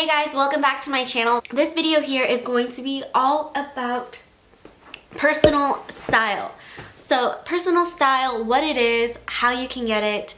Hey guys, welcome back to my channel. This video here is going to be all about personal style. So personal style, what it is, how you can get it,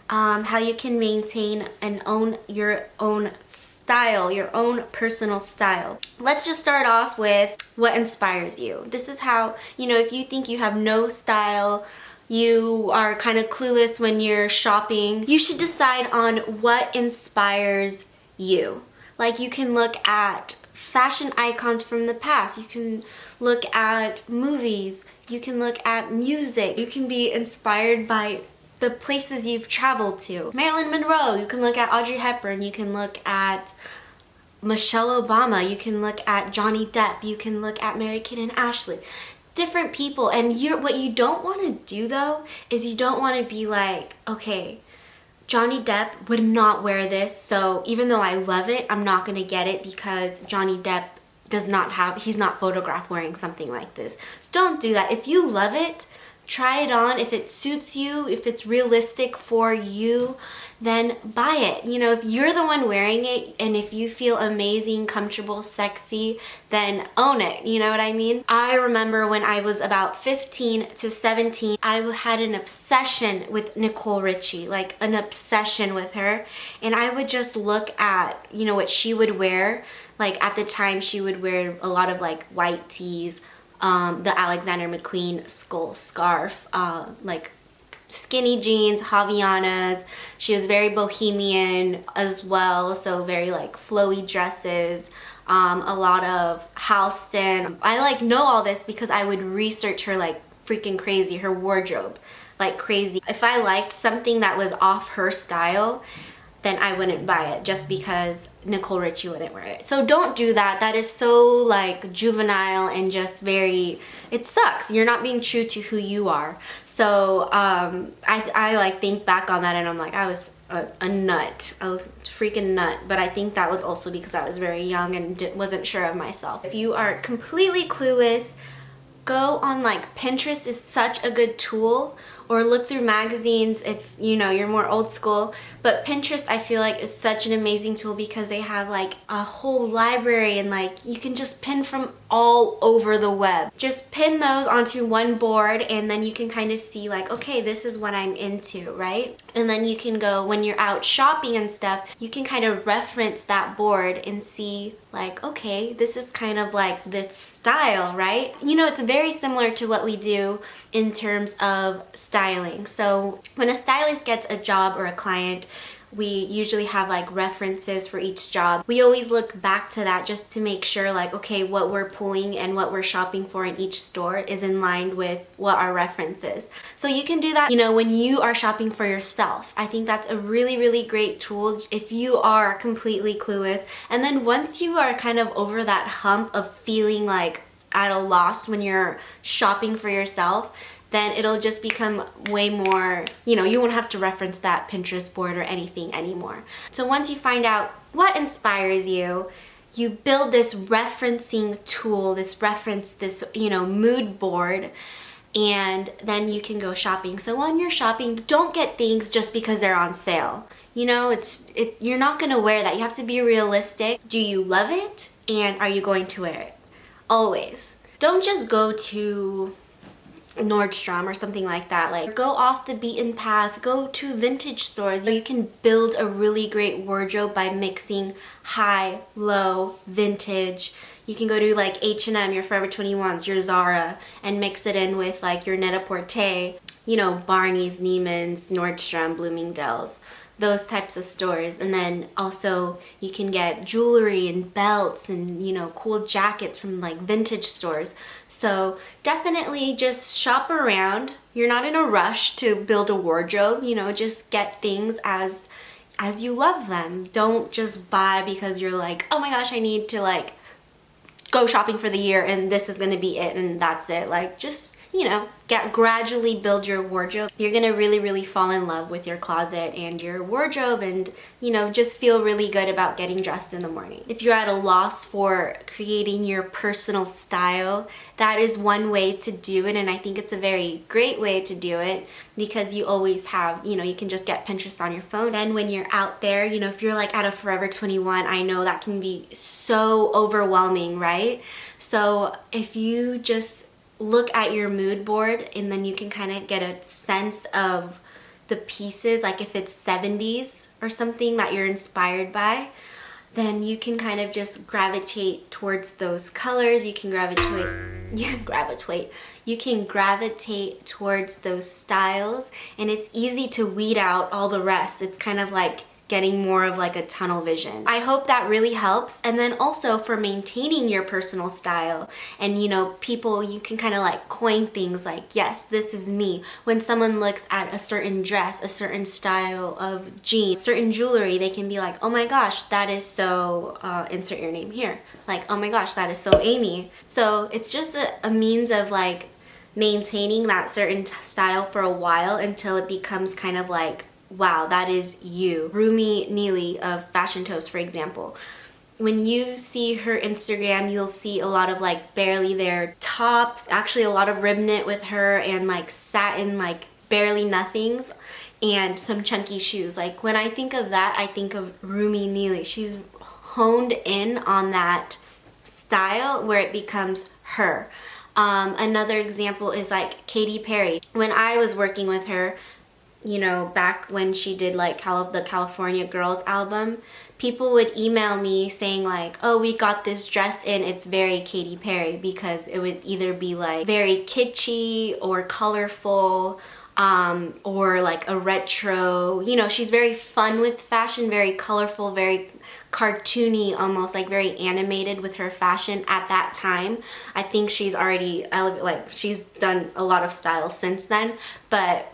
how you can maintain and own your own style, your own personal style. Let's just start off with what inspires you. This is how, if you think you have no style, you are kind of clueless when you're shopping, you should decide on what inspires you. Like, you can look at fashion icons from the past, you can look at movies, you can look at music, you can be inspired by the places you've traveled to. Marilyn Monroe, you can look at Audrey Hepburn, you can look at Michelle Obama, you can look at Johnny Depp, you can look at Mary-Kate and Ashley. Different people. And what you don't want to do though is you don't want to be like, okay, Johnny Depp would not wear this, so even though I love it, I'm not going to get it because Johnny Depp he's not photographed wearing something like this. Don't do that. If you love it, try it on. If it suits you, if it's realistic for you, then buy it. If you're the one wearing it and if you feel amazing, comfortable, sexy, then own it. You know what I mean? I remember when I was about 15 to 17, I had an obsession with Nicole Richie, like an obsession with her. And I would just look at, what she would wear. Like at the time, she would wear a lot of like white tees, the Alexander McQueen skull scarf, like skinny jeans, Havaianas. She was very bohemian as well, so very like flowy dresses, a lot of Halston. I know all this because I would research her like freaking crazy, her wardrobe like crazy. If I liked something that was off her style, then I wouldn't buy it just because Nicole Richie wouldn't wear it. So don't do that. That is so like juvenile and just very, it sucks. You're not being true to who you are. So I like think back on that and I'm like, I was a nut, a freaking nut. But I think that was also because I was very young and wasn't sure of myself. If you are completely clueless, go on like Pinterest is such a good tool, or look through magazines if you're more old school. But Pinterest, I feel like, is such an amazing tool because they have like a whole library and like you can just pin from all over the web. Just pin those onto one board and then you can kind of see like, okay, this is what I'm into, right? And then you can go, when you're out shopping and stuff, you can kind of reference that board and see like, okay, this is kind of like this style, right? It's very similar to what we do in terms of styling. So when a stylist gets a job or a client, we usually have like references for each job. We always look back to that just to make sure like, okay, what we're pulling and what we're shopping for in each store is in line with what our reference is. So you can do that, when you are shopping for yourself. I think that's a really, really great tool if you are completely clueless. And then once you are kind of over that hump of feeling like at a loss when you're shopping for yourself, then it'll just become way more, you won't have to reference that Pinterest board or anything anymore. So once you find out what inspires you, you build this referencing tool, this mood board, and then you can go shopping. So when you're shopping, don't get things just because they're on sale. You're not gonna wear that. You have to be realistic. Do you love it? And are you going to wear it? Always. Don't just go to Nordstrom or something like that. Like, go off the beaten path, go to vintage stores. You can build a really great wardrobe by mixing high, low, vintage. You can go to like H&M, your Forever 21s, your Zara, and mix it in with like your Net-a-Porter, Barney's, Neiman's, Nordstrom, Bloomingdale's, those types of stores. And then also you can get jewelry and belts and cool jackets from like vintage stores. So definitely just shop around. You're not in a rush to build a wardrobe, just get things as you love them. Don't just buy because you're like, oh my gosh, I need to like go shopping for the year and this is gonna be it and that's it. Like, just you know, gradually build your wardrobe, you're gonna really fall in love with your closet and your wardrobe, and you know, just feel really good about getting dressed in the morning. If you're at a loss for creating your personal style, that is one way to do it, and I think it's a very great way to do it because you always have, you know, you can just get Pinterest on your phone. And when you're out there, you know, if you're like at a Forever 21, I know that can be so overwhelming, right? So if you just look at your mood board and then you can kind of get a sense of the pieces, like if it's 70s or something that you're inspired by, then you can kind of just gravitate towards those colors. You can gravitate towards those styles, and it's easy to weed out all the rest. It's kind of like getting more of like a tunnel vision. I hope that really helps. And then also for maintaining your personal style, and you know, people, you can kind of like coin things like, yes, this is me. When someone looks at a certain dress, a certain style of jeans, certain jewelry, they can be like, oh my gosh, that is so, insert your name here. Like, oh my gosh, that is so Amy. So it's just a means of like maintaining that certain style for a while until it becomes kind of like, wow, that is you. Rumi Neely of Fashion Toast, for example. When you see her Instagram, you'll see a lot of like barely there tops, actually a lot of rib knit with her, and like satin, like barely nothings, and some chunky shoes. Like when I think of that, I think of Rumi Neely. She's honed in on that style where it becomes her. Another example is like Katy Perry. When I was working with her, you know, back when she did like the California Girls album, people would email me saying like, oh, we got this dress in, it's very Katy Perry, because it would either be like very kitschy or colorful, or like a retro, you know, she's very fun with fashion, very colorful, very cartoony, almost like very animated with her fashion at that time. I think she's already, like she's done a lot of styles since then, but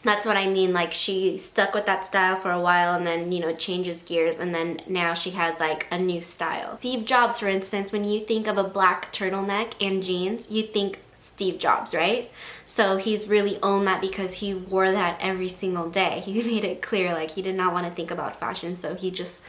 that's what I mean, like she stuck with that style for a while and then, you know, changes gears, and then now she has like a new style. Steve Jobs, for instance, when you think of a black turtleneck and jeans, you think Steve Jobs, right? So he's really owned that because he wore that every single day. He made it clear like he did not want to think about fashion, so he just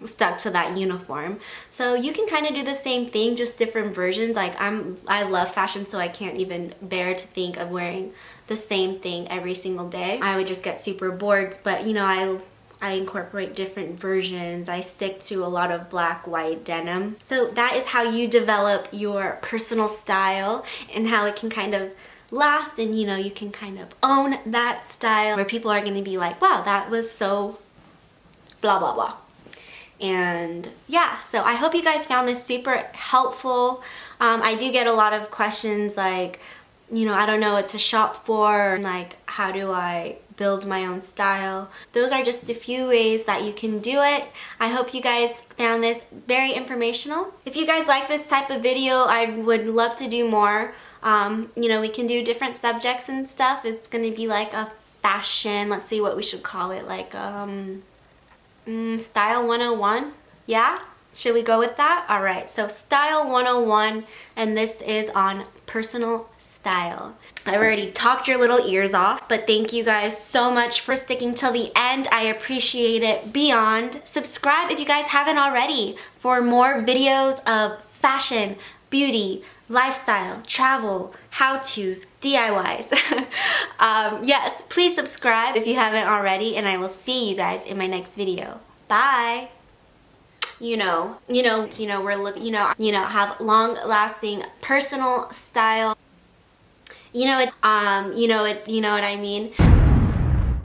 stuck to that uniform. So you can kind of do the same thing, just different versions. Like I love fashion, so I can't even bear to think of wearing the same thing every single day. I would just get super bored, but you know, I incorporate different versions. I stick to a lot of black, white denim. So that is how you develop your personal style and how it can kind of last, and you know, you can kind of own that style where people are going to be like, wow, that was so blah blah blah. And yeah, so I hope you guys found this super helpful. I do get a lot of questions like, you know, I don't know what to shop for, like how do I build my own style. Those are just a few ways that you can do it. I hope you guys found this very informational. If you guys like this type of video, I would love to do more. You know, we can do different subjects and stuff. It's gonna be like a fashion, let's see what we should call it, like Style 101, yeah? Should we go with that? All right, so Style 101, and this is on personal style. I've already talked your little ears off, but thank you guys so much for sticking till the end. I appreciate it beyond. Subscribe if you guys haven't already for more videos of fashion, beauty, lifestyle, travel, how-tos, DIYs. Yes, please subscribe if you haven't already, and I will see you guys in my next video. Bye. You know, we're looking, you know, have long-lasting personal style. You know what I mean?